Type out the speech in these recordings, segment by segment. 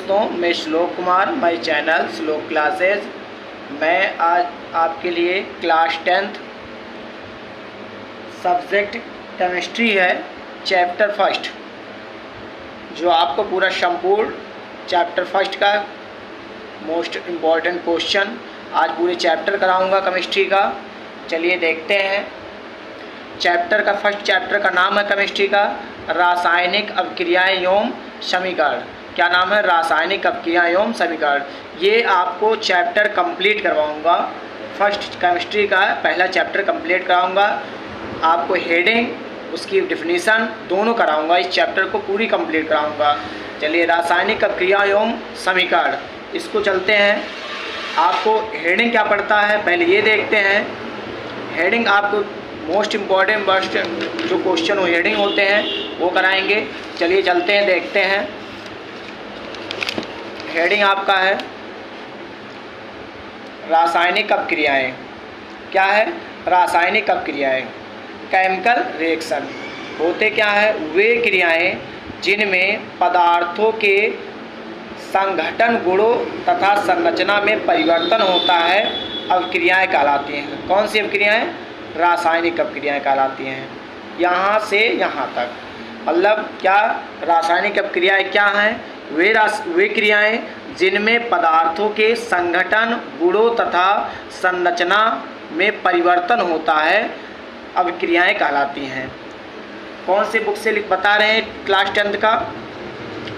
दोस्तों, मैं श्लोक कुमार, माय चैनल श्लोक क्लासेज। मैं आज आपके लिए क्लास 10th सब्जेक्ट केमिस्ट्री है, चैप्टर फर्स्ट, जो आपको पूरा संपूर्ण चैप्टर फर्स्ट का मोस्ट इम्पॉर्टेंट क्वेश्चन आज पूरे चैप्टर कराऊंगा केमिस्ट्री का। चलिए देखते हैं। फर्स्ट चैप्टर का नाम है केमिस्ट्री का रासायनिक अभिक्रियाएं एवं समीकरण। क्या नाम है? रासायनिक अभिक्रियाएं एवं समीकरण। ये आपको चैप्टर कंप्लीट करवाऊंगा। फर्स्ट केमिस्ट्री का पहला चैप्टर कंप्लीट कराऊंगा, आपको हेडिंग, उसकी डिफिनीशन दोनों कराऊंगा। इस चैप्टर को पूरी कंप्लीट कराऊंगा। चलिए, रासायनिक अभिक्रिया एवं समीकरण, इसको चलते हैं। आपको हेडिंग क्या पड़ता है पहले ये देखते हैं। हेडिंग आपको मोस्ट इम्पॉर्टेंट बस्ट जो क्वेश्चन वो हेडिंग होते हैं वो कराएंगे। चलिए चलते हैं, देखते हैं। हेडिंग आपका है रासायनिक अभिक्रियाएं। क्या है? रासायनिक अभिक्रियाएं, केमिकल रिएक्शन होते क्या है? वे क्रियाएं जिनमें पदार्थों के संघटन गुणों तथा संरचना में परिवर्तन होता है, अभिक्रियाएं कहलाती हैं। कौन सी अभिक्रियाएं? रासायनिक अभिक्रियाएं कहलाती हैं। यहाँ से यहाँ तक मतलब क्या? रासायनिक अभिक्रियाएं क्या हैं? वे क्रियाएं जिनमें पदार्थों के संघटन गुणों तथा संरचना में परिवर्तन होता है, अभिक्रियाएं कहलाती हैं। कौन से बुक से बता रहे हैं? क्लास 10th का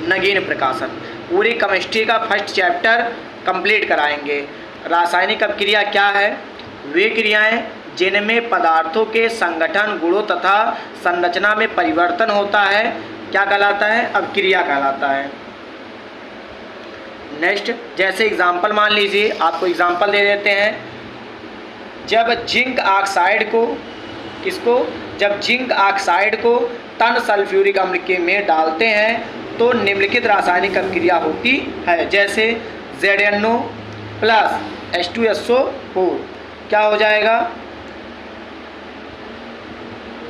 नगीन प्रकाशन। पूरी केमिस्ट्री का फर्स्ट चैप्टर कंप्लीट कराएंगे। रासायनिक अभिक्रिया क्या है? वे क्रियाएं जिनमें पदार्थों के संगठन गुणों तथा संरचना में परिवर्तन होता है, क्या कहलाता है? अभिक्रिया कहलाता है। नेक्स्ट, जैसे एग्जाम्पल मान लीजिए, आपको एग्जाम्पल दे देते हैं। जब जिंक ऑक्साइड को तन सल्फ्यूरिक अम्ल के में डालते हैं तो निम्नलिखित रासायनिक अभिक्रिया होती है। जैसे ZnO प्लस H2SO4 क्या हो जाएगा?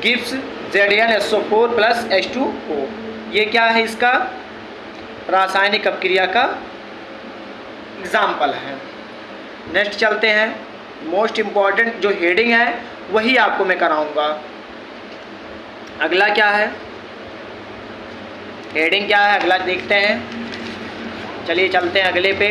Gibbs ZnSO4 plus H2O। ये क्या है? इसका रासायनिक अभिक्रिया का एग्जाम्पल है। नेक्स्ट चलते हैं। मोस्ट इम्पॉर्टेंट जो हेडिंग है वही आपको मैं कराऊंगा। अगला क्या है? हेडिंग क्या है अगला देखते हैं। चलिए चलते हैं अगले पे।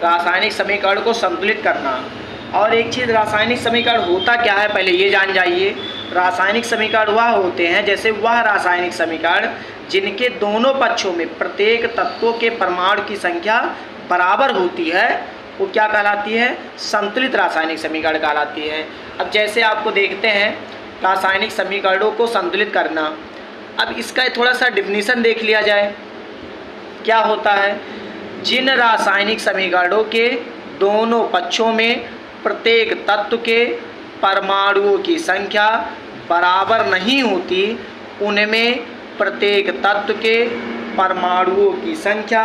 रासायनिक समीकरण को संतुलित करना। और एक चीज़, रासायनिक समीकरण होता क्या है पहले ये जान जाइए। रासायनिक समीकरण वह होते हैं, जैसे वह रासायनिक समीकरण जिनके दोनों पक्षों में प्रत्येक तत्वों के परमाणु की संख्या बराबर होती है, वो क्या कहलाती है? संतुलित रासायनिक समीकरण कहलाती है। अब जैसे आपको देखते हैं रासायनिक समीकरणों को संतुलित करना। अब इसका थोड़ा सा डिफिनीशन देख लिया जाए। क्या होता है? जिन रासायनिक समीकरणों के दोनों पक्षों में प्रत्येक तत्व के परमाणुओं की संख्या बराबर नहीं होती, उनमें प्रत्येक तत्व के परमाणुओं की संख्या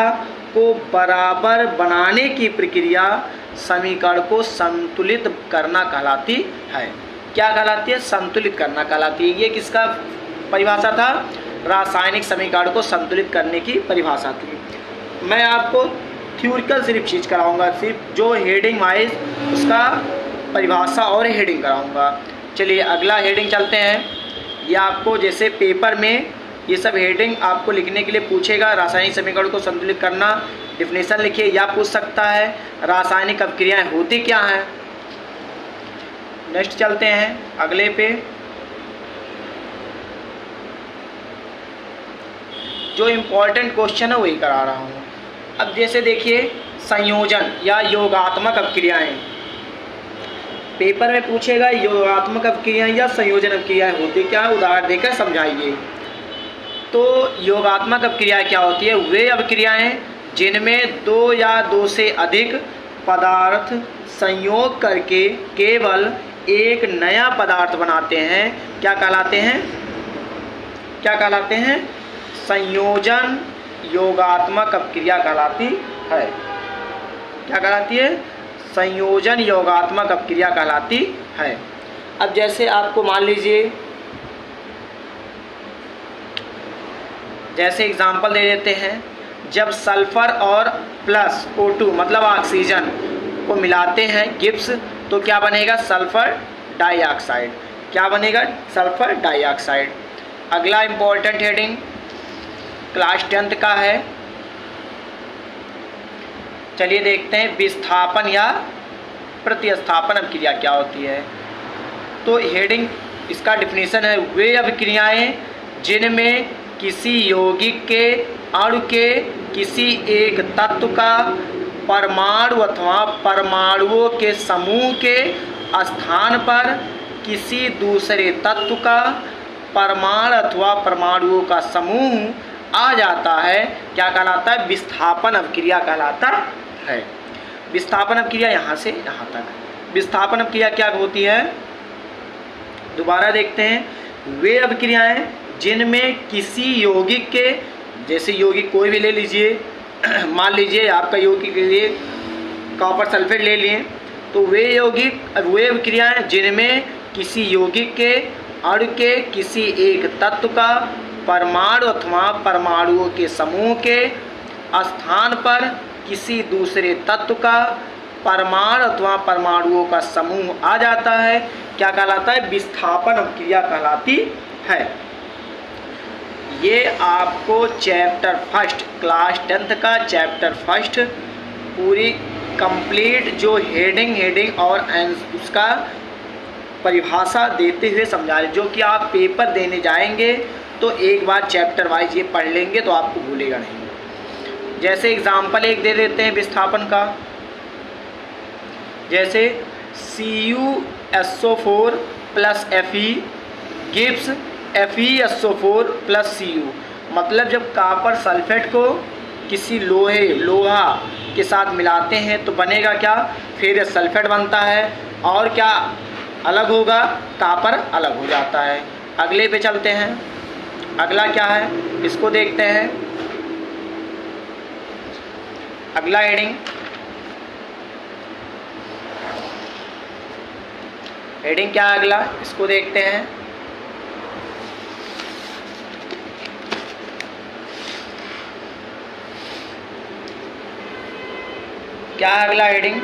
को बराबर बनाने की प्रक्रिया समीकरण को संतुलित करना कहलाती है। क्या कहलाती है? संतुलित करना कहलाती है। ये किसका परिभाषा था? रासायनिक समीकरण को संतुलित करने की परिभाषा थी। मैं आपको थ्योरिकल सिर्फ चीज़ कराऊंगा, सिर्फ जो हेडिंग वाइज उसका परिभाषा और हेडिंग कराऊंगा। चलिए अगला हेडिंग चलते हैं। ये आपको जैसे पेपर में ये सब हेडिंग आपको लिखने के लिए पूछेगा। रासायनिक समीकरण को संतुलित करना, डिफिनेशन लिखिए, या पूछ सकता है रासायनिक अभिक्रियाएं होती क्या हैं। नेक्स्ट चलते हैं अगले पे। जो इम्पोर्टेंट क्वेश्चन है वही करा रहा हूँ। अब जैसे देखिए, संयोजन या योगात्मक अभिक्रियाएं पेपर में पूछेगा। योगात्मक अभिक्रियाएं या संयोजन अभिक्रियाएं होती क्या है, उदाहरण देकर समझाइए। तो योगात्मक अभिक्रियाएं क्या होती है? वे अभिक्रियाएं जिनमें दो या दो से अधिक पदार्थ संयोग करके केवल एक नया पदार्थ बनाते हैं, क्या कहलाते हैं? क्या कहलाते हैं? संयोजन योगात्मक अभिक्रिया कहलाती है। क्या कहलाती है? संयोजन योगात्मक अपक्रिया कहलाती है। अब जैसे आपको मान लीजिए, जैसे एग्जाम्पल दे देते हैं, जब सल्फर और प्लस O2 मतलब ऑक्सीजन को मिलाते हैं गिब्स, तो क्या बनेगा? Sulphur dioxide. क्या बनेगा? Sulphur dioxide. अगला इंपॉर्टेंट हेडिंग क्लास 10th का है। चलिए देखते हैं विस्थापन या प्रतिस्थापन अभिक्रिया क्या होती है। तो हेडिंग इसका डिफिनीशन है, वे अभिक्रियाएं जिनमें किसी यौगिक के अणु के किसी एक तत्व का परमाणु अथवा परमाणुओं के समूह के स्थान पर किसी दूसरे तत्व का परमाणु अथवा परमाणुओं का समूह आ जाता है, क्या कहलाता है? विस्थापन अभिक्रिया कहलाता है। विस्थापन अभिक्रिया यहाँ से यहाँ तक। विस्थापन अभिक्रिया क्या होती है? दोबारा देखते हैं, वे अभिक्रियाएं जिनमें किसी यौगिक के, जैसे यौगिक कोई भी ले लीजिए, मान लीजिए आपका यौगिक के लिए कॉपर सल्फेट ले लिए, तो वे अभिक्रियाएं जिनमें किसी यौगिक के अणु के किसी एक तत्व का परमाणु अथवा परमाणुओं के समूह के स्थान पर किसी दूसरे तत्व का परमाणु अथवा परमाणुओं का समूह आ जाता है, क्या कहलाता है? विस्थापन अभिक्रिया कहलाती है। ये आपको चैप्टर फर्स्ट क्लास 10th का चैप्टर फर्स्ट पूरी कंप्लीट जो हेडिंग और उसका परिभाषा देते हुए समझा रहे, जो कि आप पेपर देने जाएंगे तो एक बार चैप्टर वाइज ये पढ़ लेंगे तो आपको भूलेगा नहीं। जैसे एग्जाम्पल एक दे देते हैं विस्थापन का, जैसे CuSO4 plus Fe Gibbs FeSO4 plus Cu। मतलब जब कॉपर सल्फेट को किसी लोहा के साथ मिलाते हैं तो बनेगा क्या? फिर सल्फेट बनता है और क्या अलग होगा? कॉपर अलग हो जाता है। अगले पे चलते हैं। अगला क्या है इसको देखते हैं। अगला हेडिंग क्या है? अगला इसको देखते हैं। क्या है अगला हेडिंग?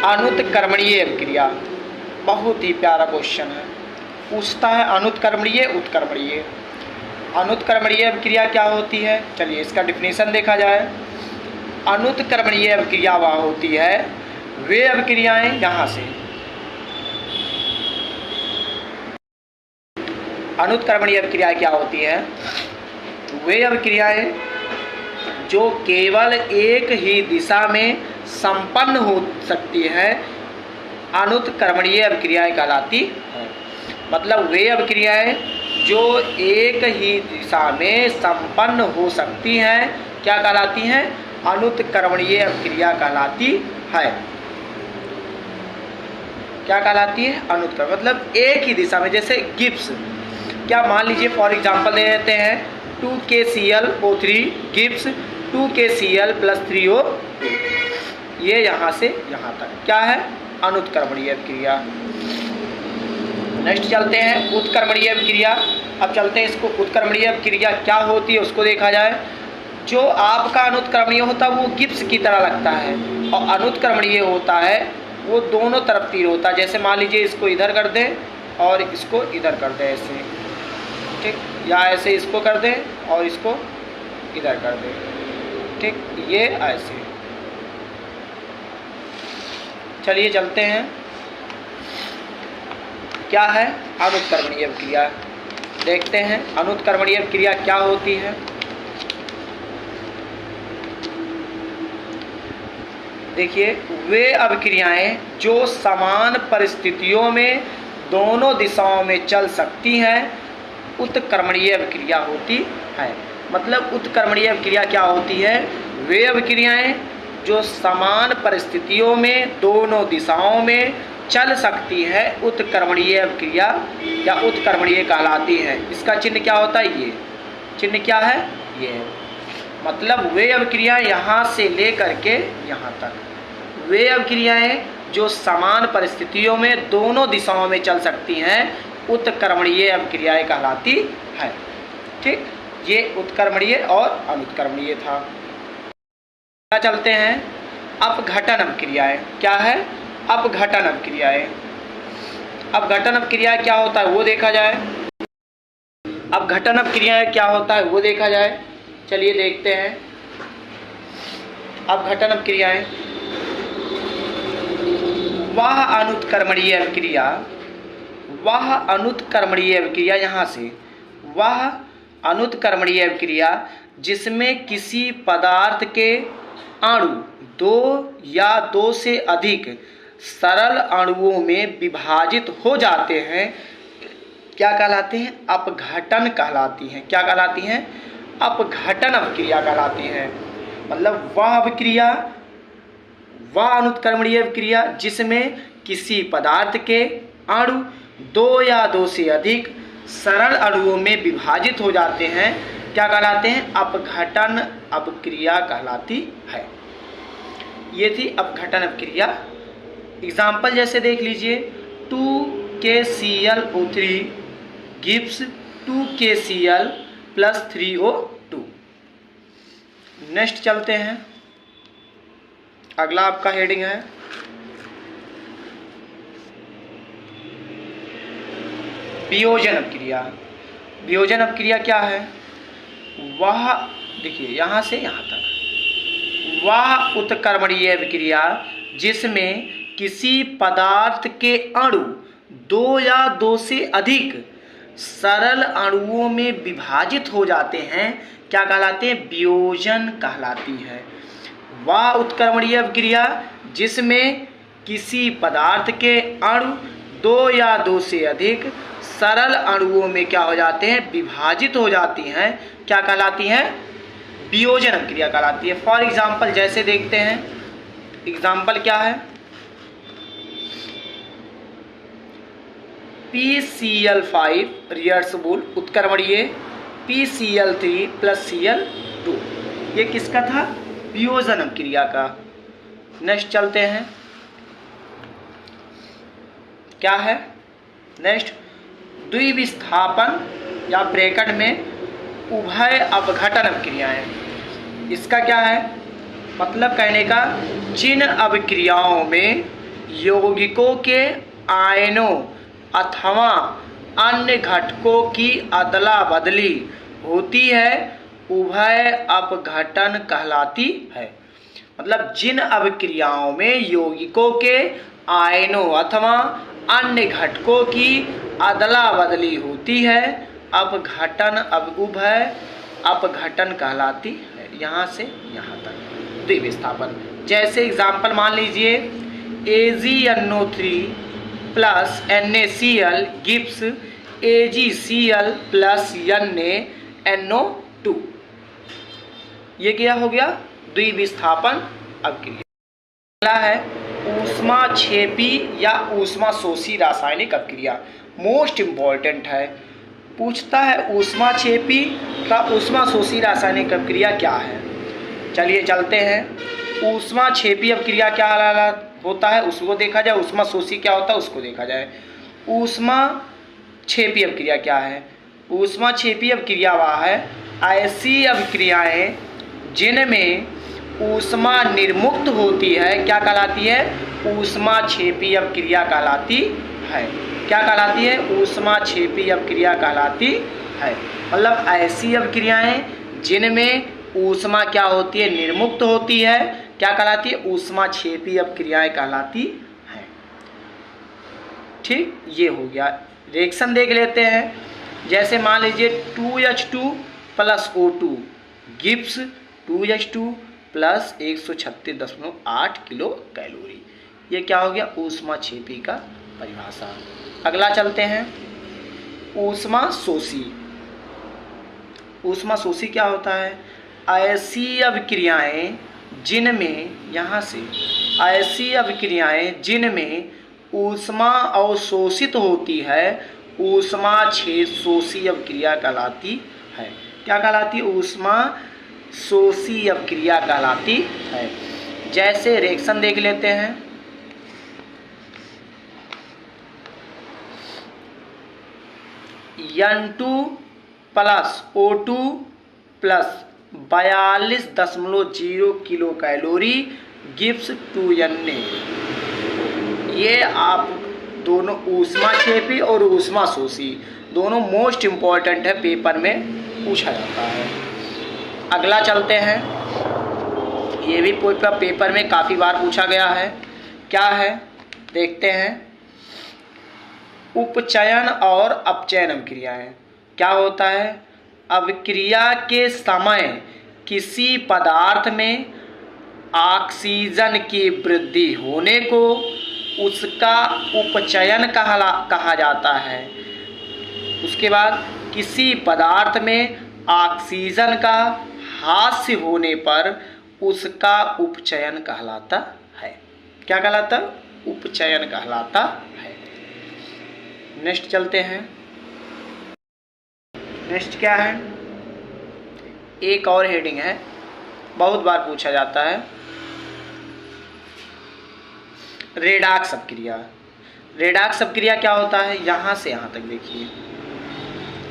अनुत्क्रमणीय अभिक्रिया। बहुत ही प्यारा क्वेश्चन है, पूछता है अनुत्क्रमणीय उत्क्रमणीय। अनुत्क्रमणीय अभिक्रिया क्या होती है? चलिए इसका डिफिनीशन देखा जाए। अनुत्क्रमणीय अभिक्रिया वह होती है, वे अभिक्रियाएं यहाँ से अनुत्क्रमणीय अभिक्रिया क्या होती है? वे अभिक्रियाएं जो केवल एक ही दिशा में संपन्न हो सकती है, अनुत्क्रमणीय अभिक्रियाएं कहलाती है। मतलब वे अभिक्रियाएं जो एक ही दिशा में संपन्न हो सकती हैं, क्या कहलाती हैं? अनुत्क्रमणीय अभिक्रिया कहलाती है। क्या कहलाती है? अनुत्क्रमण। मतलब एक ही दिशा में, जैसे गिब्स, क्या मान लीजिए फॉर एग्जांपल दे देते हैं 2KClO3 गिब्स 2KCl + 3O, ये यहाँ से यहाँ तक क्या है? अनुत्क्रमणीय अभिक्रिया। नेक्स्ट चलते हैं उत्क्रमणीय अभिक्रिया। अब चलते हैं इसको उत्क्रमणीय अभिक्रिया क्या होती है उसको देखा जाए। जो आपका अनुत्क्रमणीय होता है वो गिब्स की तरह लगता है, और अनुत्क्रमणीय होता है वो दोनों तरफ तीर होता है। जैसे मान लीजिए इसको इधर कर दें और इसको इधर कर दें ऐसे, ठीक, या ऐसे इसको कर दें और इसको इधर कर दें, ठीक, ये ऐसे। चलिए चलते हैं, क्या है अनुत्क्रमणीय अभिक्रिया, देखते हैं अनुत्क्रमणीय अभिक्रिया क्या होती है। देखिए, वे अभिक्रियाएं जो समान परिस्थितियों में दोनों दिशाओं में चल सकती हैं, उत्क्रमणीय अभिक्रिया होती है। मतलब उत्क्रमणीय अभिक्रिया क्या होती है? वे अभिक्रियाएं जो समान परिस्थितियों में दोनों दिशाओं में चल सकती है, उत्क्रमणीय अभिक्रिया या उत्क्रमणीय कहलाती है। इसका चिन्ह क्या होता है? ये चिन्ह क्या है? ये। मतलब वे अभिक्रिया यहाँ से लेकर के यहाँ तक, वे अभिक्रियाएं जो समान परिस्थितियों में दोनों दिशाओं में चल सकती हैं उत्कर्मणीय अभिक्रियाएं कहलाती है। ठीक, ये उत्कर्मणीय और अनुत्कर्मणीय था। चलते हैं अपघटन अभिक्रियाएं। क्या है? अपघटन अभिक्रियाएं। अपघटन अभिक्रियाएं क्या होता है वो देखा जाए। अपघटन अभिक्रियाएं क्या होता है वो देखा जाए। चलिए देखते हैं अपघटन अभिक्रियाएं। वह अनुत्कर्मणीय अभिक्रिया, वह अनुत्कर्मणीय अभिक्रिया, यहाँ से वह अनुत्कर्मणीय अभिक्रिया जिसमें किसी पदार्थ के अणु दो या दो से अधिक सरल अणुओं में विभाजित हो जाते हैं क्या कहलाते हैं? अपघटन कहलाती हैं। क्या कहलाती हैं? अपघटन अभिक्रिया कहलाती हैं। मतलब वह अभिक्रिया, वह अनुत्कर्मणीय अभिक्रिया जिसमें किसी पदार्थ के अणु दो या दो से अधिक सरल अणुओं में विभाजित हो जाते हैं क्या कहलाते हैं? अपघटन अभिक्रिया कहलाती है। ये थी अपघटन अभिक्रिया। एग्जाम्पल जैसे देख लीजिए, 2KClO3 gives 2KCl + 3O2। Next चलते हैं, अगला आपका हेडिंग है वियोजन अभिक्रिया। वियोजन अभिक्रिया क्या है? वह, देखिए यहाँ से यहाँ तक, वह उत्कर्मणीय अभिक्रिया जिसमें किसी पदार्थ के अणु दो या दो से अधिक सरल अणुओं में विभाजित हो जाते हैं क्या कहलाते हैं? वियोजन कहलाती है। वह उत्कर्मणीय अभिक्रिया जिसमें किसी पदार्थ के अणु दो या दो से अधिक सरल अणुओं में क्या हो जाते हैं? विभाजित हो जाती हैं क्या कहलाती हैं? वियोजन अभिक्रिया कहलाती है। फॉर एग्जाम्पल जैसे देखते हैं, एग्जाम्पल क्या है? PCl5 reversible उत्कर्मणीय PCl3 + Cl2। ये किसका था? वियोजन अभिक्रिया का। नेक्स्ट चलते हैं, क्या है नेक्स्ट? द्विविस्थापन या ब्रैकेट में उभय अपघटन अभिक्रियाएं। इसका क्या है मतलब कहने का? जिन अभिक्रियाओं में यौगिकों के आयनों अथवा अन्य घटकों की अदला बदली होती है उभय अपघटन कहलाती है। मतलब जिन अभिक्रियाओं में यौगिकों के आयनों अथवा अन्य घटकों की अदला बदली होती है अपघटन, उभय अपघटन कहलाती है। यहाँ से यहाँ तक द्विविस्थापन। जैसे एग्जाम्पल मान लीजिए, AgNO3 + NaCl gives AgCl + NaNO2। ये क्या हो गया? द्विविस्थापन अभिक्रिया। अगला है ऊष्माक्षेपी या ऊष्माशोषी रासायनिक अभिक्रिया। मोस्ट इम्पॉर्टेंट है, पूछता है ऊष्माक्षेपी का ऊष्माशोषी रासायनिक अभिक्रिया क्या है। चलिए चलते हैं, ऊष्माक्षेपी अभिक्रिया क्या होता है उसको देखा जाए, ऊष्माशोषी क्या होता है उसको देखा जाए। ऊष्माक्षेपी अभिक्रिया क्या है? ऊष्माक्षेपी अभिक्रिया वह है ऐसी अभिक्रियाएं जिनमें ऊष्मा निर्मुक्त होती है क्या कहलाती है? ऊष्माक्षेपी अभिक्रिया कहलाती है। क्या कहलाती है? ऊष्माक्षेपी अभिक्रिया कहलाती है। मतलब ऐसी अभिक्रियाएं जिनमें ऊष्मा क्या होती है? निर्मुक्त होती है क्या कहलाती है? ऊष्माक्षेपी अभिक्रियाएं कहलाती हैं। ठीक, ये हो गया। रिएक्शन देख लेते हैं। जैसे मान लीजिए 2H2 + O2 gives 2H2 + 136.8 kilo calorie. ये क्या हो गया? ऊष्माक्षेपी का परिभाषा। अगला चलते हैं, ऊष्माशोषी। ऊष्माशोषी क्या होता है? ऐसी अभिक्रियाएं जिनमें, यहाँ से ऐसी अभिक्रियाएं जिनमें ऊष्मा अवशोषित होती है ऊष्माशोषी अभिक्रिया कहलाती है। क्या कहलाती है? ऊष्मा शोषी अभिक्रिया कहलाती है। जैसे रिएक्शन देख लेते हैं। N2 plus O2 plus 42.0 kilo calorie gives 2Na। ये आप दोनों ऊष्माक्षेपी और ऊष्मा शोषी दोनों मोस्ट इम्पॉर्टेंट है, पेपर में पूछा जाता है। अगला चलते हैं, ये भी पेपर में काफ़ी बार पूछा गया है। क्या है देखते हैं। उपचयन और अपचयन अभिक्रियाएं। क्या होता है? अभिक्रिया के समय किसी पदार्थ में ऑक्सीजन की वृद्धि होने को उसका उपचयन कहा जाता है। उसके बाद किसी पदार्थ में ऑक्सीजन का ह्रास होने पर उसका उपचयन कहलाता है। क्या कहलाता? उपचयन कहलाता है। नेक्स्ट चलते हैं। नेक्स्ट क्या है? एक और हेडिंग है, बहुत बार पूछा जाता है, रेडॉक्स अपक्रिया। रेडॉक्स अपक्रिया क्या होता है? यहाँ से यहाँ तक देखिए,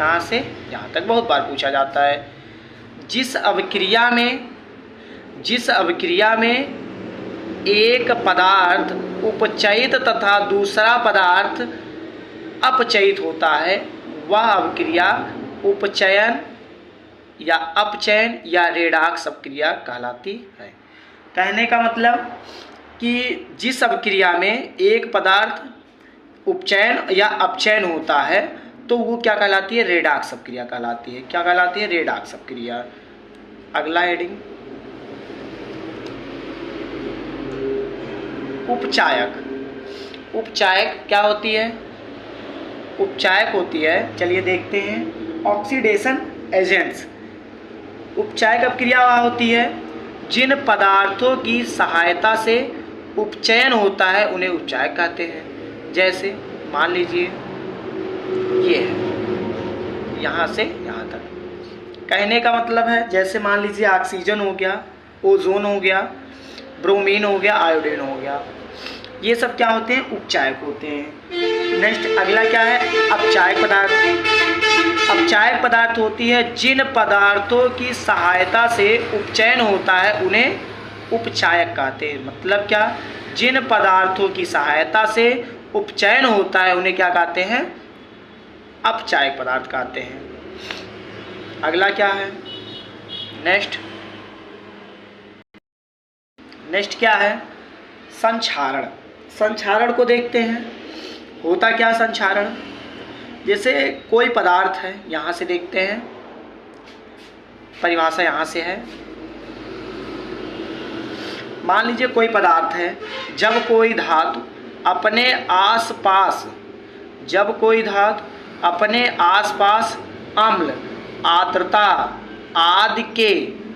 यहाँ से यहाँ तक बहुत बार पूछा जाता है। जिस अभिक्रिया में एक पदार्थ उपचयित तथा दूसरा पदार्थ अपचयित होता है, वह अभिक्रिया उपचयन या अपचयन या रेडॉक्स अपक्रिया कहलाती है। कहने का मतलब कि जिस अभिक्रिया में एक पदार्थ उपचयन या अपचयन होता है तो वो क्या कहलाती है? रेडॉक्स अपक्रिया कहलाती है। क्या कहलाती है? रेडॉक्स अपक्रिया। अगला हेडिंग, उपचायक। उपचायक क्या होती है? उपचायक होती है, चलिए देखते हैं, ऑक्सीडेशन एजेंट्स। उपचायक अपक्रिया वह होती है जिन पदार्थों की सहायता से उपचयन होता है उन्हें उपचायक कहते हैं। जैसे मान लीजिए ये है, यहाँ से यहाँ तक। कहने का मतलब है जैसे मान लीजिए ऑक्सीजन हो गया, ओजोन हो गया, ब्रोमीन हो गया, आयोडीन हो गया, ये सब क्या होते हैं? उपचायक होते हैं। नेक्स्ट अगला क्या है? अपचायक पदार्थ। अपचायक पदार्थ होती है जिन पदार्थों की सहायता से उपचयन होता है उन्हें उपचायक कहते हैं। मतलब क्या? जिन पदार्थों की सहायता से उपचयन होता है उन्हें क्या कहते हैं? अपचायक पदार्थ कहते हैं। अगला क्या है? नेक्स्ट क्या है? संक्षारण। संक्षारण को देखते हैं, होता क्या संक्षारण? जैसे कोई पदार्थ है, यहाँ से देखते हैं, परिभाषा यहाँ से है। मान लीजिए कोई पदार्थ है, जब कोई धातु अपने आसपास अम्ल, आर्द्रता आदि के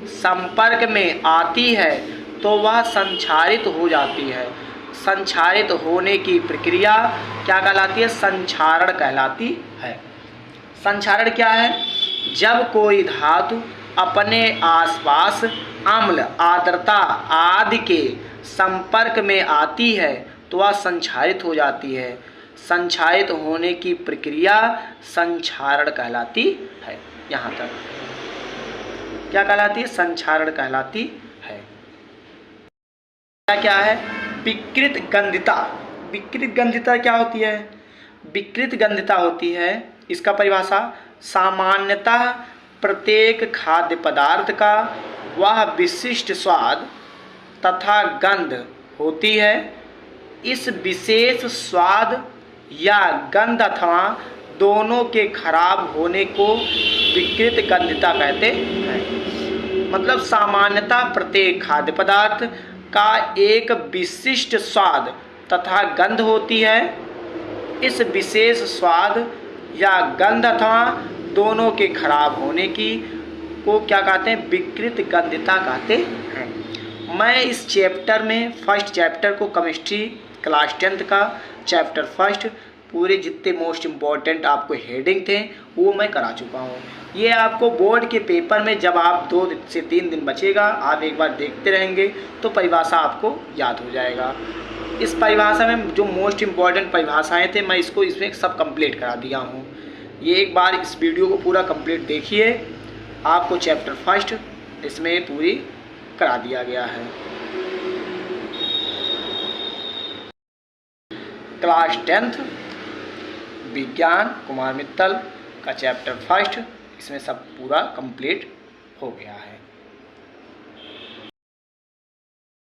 संपर्क में आती है तो वह संक्षारित हो जाती है। संक्षारित होने की प्रक्रिया क्या कहलाती है? संक्षारण कहलाती है। संक्षारण क्या है? जब कोई धातु अपने आसपास अम्ल, आर्द्रता आदि के संपर्क में आती है तो वह संक्षारित हो जाती है। संक्षारित होने की प्रक्रिया संक्षारण कहलाती है। यहाँ तक क्या कहलाती है? संक्षारण कहलाती है। क्या है? विकृत गंधिता। विकृत गंधिता क्या होती है? विकृत गंधिता होती है, इसका परिभाषा सामान्यतः प्रत्येक खाद्य पदार्थ का वह विशिष्ट स्वाद तथा गंध होती है। इस विशेष स्वाद या गंध अथवा दोनों के खराब होने को विकृत गंधिता कहते हैं। मतलब सामान्यतः प्रत्येक खाद्य पदार्थ का एक विशिष्ट स्वाद तथा गंध होती है। इस विशेष स्वाद या गंध अथवा दोनों के खराब होने की को क्या कहते हैं? विकृत गंधिता कहते हैं। मैं इस चैप्टर में फर्स्ट चैप्टर को केमिस्ट्री क्लास 10th का चैप्टर फर्स्ट पूरे जितने मोस्ट इम्पॉर्टेंट आपको हेडिंग थे वो मैं करा चुका हूँ। ये आपको बोर्ड के पेपर में जब आप 2 से 3 दिन बचेगा आप एक बार देखते रहेंगे तो परिभाषा आपको याद हो जाएगा। इस परिभाषा में जो मोस्ट इम्पॉर्टेंट परिभाषाएं थे मैं इसमें सब कंप्लीट करा दिया हूँ। ये एक बार इस वीडियो को पूरा कंप्लीट देखिए, आपको चैप्टर फर्स्ट इसमें पूरी करा दिया गया है। क्लास 10th विज्ञान कुमार मित्तल का चैप्टर फर्स्ट इसमें सब पूरा कंप्लीट हो गया है।